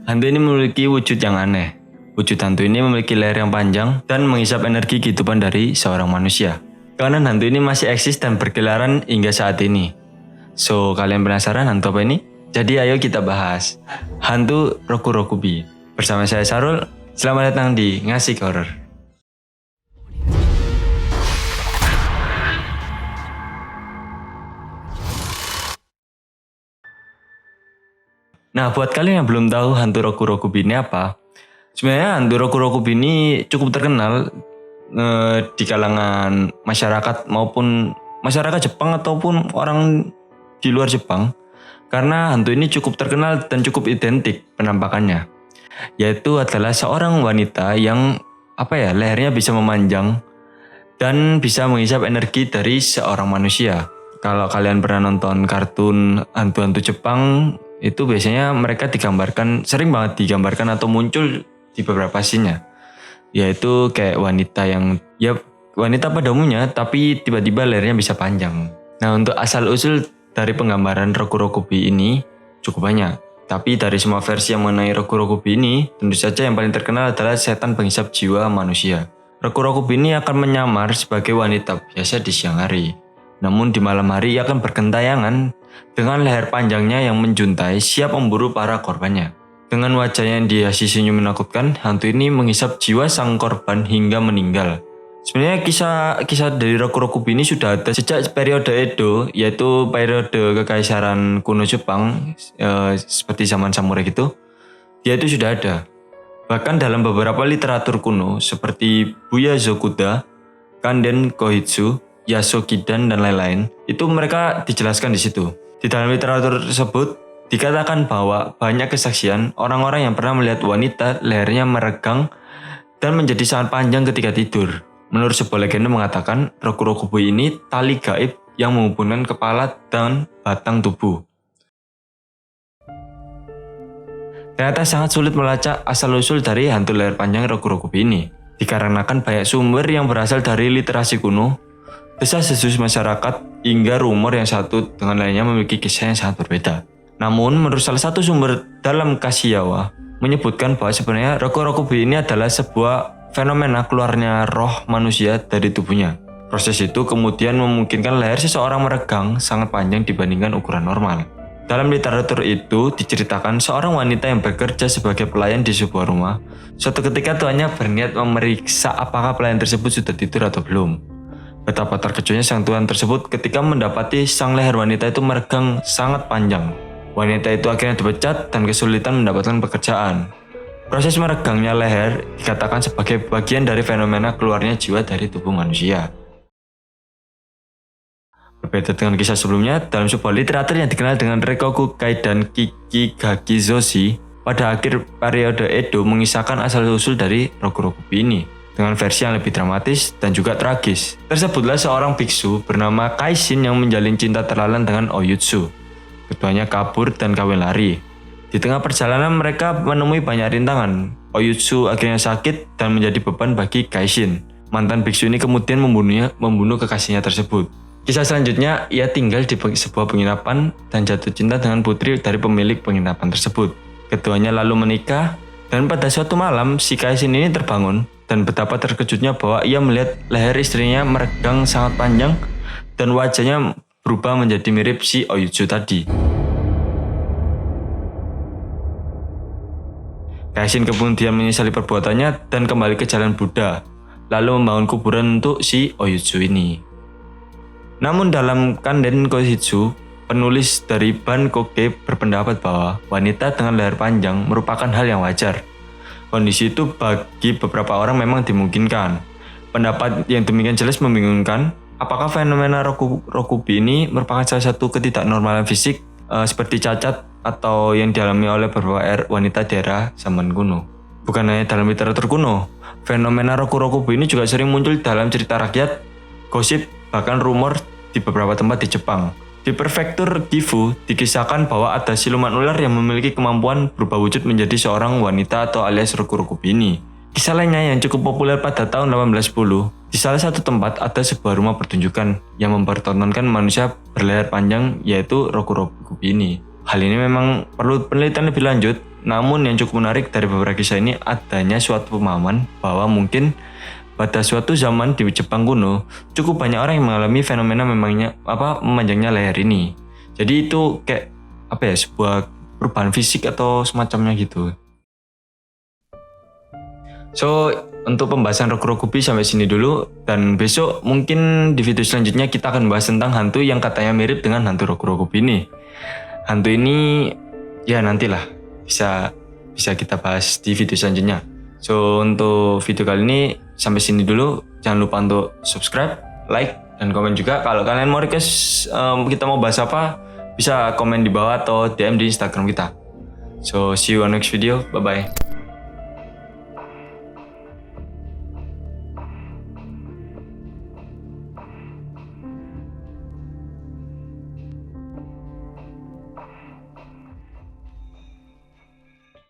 Hantu ini memiliki wujud yang aneh. Wujud hantu ini memiliki leher yang panjang dan menghisap energi kehidupan dari seorang manusia. Karena hantu ini masih eksis dan berkeliaran hingga saat ini. So, kalian penasaran hantu apa ini? Jadi ayo kita bahas. Hantu Rokurokubi. Bersama saya Sarul, selamat datang di Ngasih Horror. Nah, buat kalian yang belum tahu hantu Rokurokubi ini apa, sebenarnya hantu Rokurokubi ini cukup terkenal di kalangan masyarakat maupun masyarakat Jepang ataupun orang di luar Jepang, karena hantu ini cukup terkenal dan cukup identik penampakannya, yaitu adalah seorang wanita yang lehernya bisa memanjang dan bisa menghisap energi dari seorang manusia. Kalau kalian pernah nonton kartun hantu-hantu Jepang, itu biasanya mereka sering banget digambarkan atau muncul di beberapa scene-nya. Yaitu kayak wanita yang, wanita pada umumnya, tapi tiba-tiba lehernya bisa panjang. Nah, untuk asal-usul dari penggambaran Rokurokubi ini cukup banyak. Tapi dari semua versi yang mengenai Rokurokubi ini, tentu saja yang paling terkenal adalah setan penghisap jiwa manusia. Rokurokubi ini akan menyamar sebagai wanita biasa di siang hari. Namun di malam hari ia akan bergentayangan dengan leher panjangnya yang menjuntai siap memburu para korbannya. Dengan wajahnya yang dihiasi senyum menakutkan, hantu ini menghisap jiwa sang korban hingga meninggal. Sebenarnya kisah dari Rokurokubi ini sudah ada sejak periode Edo, yaitu periode kekaisaran kuno Jepang, seperti zaman samurai gitu. Dia itu sudah ada. Bahkan dalam beberapa literatur kuno seperti Buya Zokuda, Kanden Kohitsu, Yasokidan dan lain-lain, itu mereka dijelaskan di situ. Di dalam literatur tersebut dikatakan bahwa banyak kesaksian orang-orang yang pernah melihat wanita lehernya meregang dan menjadi sangat panjang ketika tidur. Menurut sebuah legenda mengatakan Rokurokubi ini tali gaib yang menghubungkan kepala dan batang tubuh. Ternyata sangat sulit melacak asal-usul dari hantu leher panjang Rokurokubi ini, dikarenakan banyak sumber yang berasal dari literasi kuno, desas-desus masyarakat, hingga rumor yang satu dengan lainnya memiliki kisah yang sangat berbeda. Namun, menurut salah satu sumber dalam Kashiyawa, menyebutkan bahwa sebenarnya Rokurokubi ini adalah sebuah fenomena keluarnya roh manusia dari tubuhnya. Proses itu kemudian memungkinkan leher seseorang meregang sangat panjang dibandingkan ukuran normal. Dalam literatur itu diceritakan seorang wanita yang bekerja sebagai pelayan di sebuah rumah. Suatu ketika tuannya berniat memeriksa apakah pelayan tersebut sudah tidur atau belum. Betapa terkejutnya sang tuan tersebut ketika mendapati sang leher wanita itu meregang sangat panjang. Wanita itu akhirnya dipecat dan kesulitan mendapatkan pekerjaan. Proses meregangnya leher dikatakan sebagai bagian dari fenomena keluarnya jiwa dari tubuh manusia. Berbeda dengan kisah sebelumnya, dalam sebuah literatur yang dikenal dengan Rekoku Kaidan Kikigaki Zoshi, pada akhir periode Edo mengisahkan asal-usul dari Rokurokubi ini dengan versi yang lebih dramatis dan juga tragis. Tersebutlah seorang biksu bernama Kaishin yang menjalin cinta terlalu dengan Oyutsu. Keduanya kabur dan kawin lari. Di tengah perjalanan mereka menemui banyak rintangan. Oyutsu akhirnya sakit dan menjadi beban bagi Kaishin. Mantan biksu ini kemudian membunuh kekasihnya tersebut. Kisah selanjutnya, ia tinggal di sebuah penginapan dan jatuh cinta dengan putri dari pemilik penginapan tersebut. Keduanya lalu menikah dan pada suatu malam si Kaishin ini terbangun dan betapa terkejutnya bahwa ia melihat leher istrinya meregang sangat panjang dan wajahnya berubah menjadi mirip si Oyutsu tadi. Kaishin kemudian menyesali perbuatannya dan kembali ke jalan Buddha, lalu membangun kuburan untuk si Oyutsu ini. Namun dalam Kanden Kohitsu, penulis dari Ban Koke berpendapat bahwa wanita dengan leher panjang merupakan hal yang wajar. Kondisi itu bagi beberapa orang memang dimungkinkan. Pendapat yang demikian jelas membingungkan. Apakah fenomena Rokurokubi ini merupakan salah satu ketidaknormalan fisik seperti cacat atau yang dialami oleh beberapa wanita di era zaman kuno? Bukan hanya dalam literatur kuno, fenomena Rokurokubi ini juga sering muncul dalam cerita rakyat, gosip, bahkan rumor di beberapa tempat di Jepang. Di prefektur Gifu dikisahkan bahwa ada siluman ular yang memiliki kemampuan berubah wujud menjadi seorang wanita atau alias Rokurokubi ini. Kisah lainnya yang cukup populer pada tahun 1810, di salah satu tempat ada sebuah rumah pertunjukan yang mempertontonkan manusia berleher panjang yaitu Rokurokubi ini. Hal ini memang perlu penelitian lebih lanjut, Namun yang cukup menarik dari beberapa kisah ini adanya suatu pemahaman bahwa mungkin pada suatu zaman di Jepang kuno cukup banyak orang yang mengalami fenomena memanjangnya leher ini. Jadi itu kayak sebuah perubahan fisik atau semacamnya gitu. So, untuk pembahasan Rokurokubi sampai sini dulu, dan besok mungkin di video selanjutnya kita akan bahas tentang hantu yang katanya mirip dengan hantu Rokurokubi ini. Hantu ini ya nantilah bisa kita bahas di video selanjutnya. So, untuk video kali ini sampai sini dulu. Jangan lupa untuk subscribe, like, dan komen juga. Kalau kalian mau request kita mau bahas apa, bisa komen di bawah atau DM di Instagram kita. So, see you on next video. Bye-bye.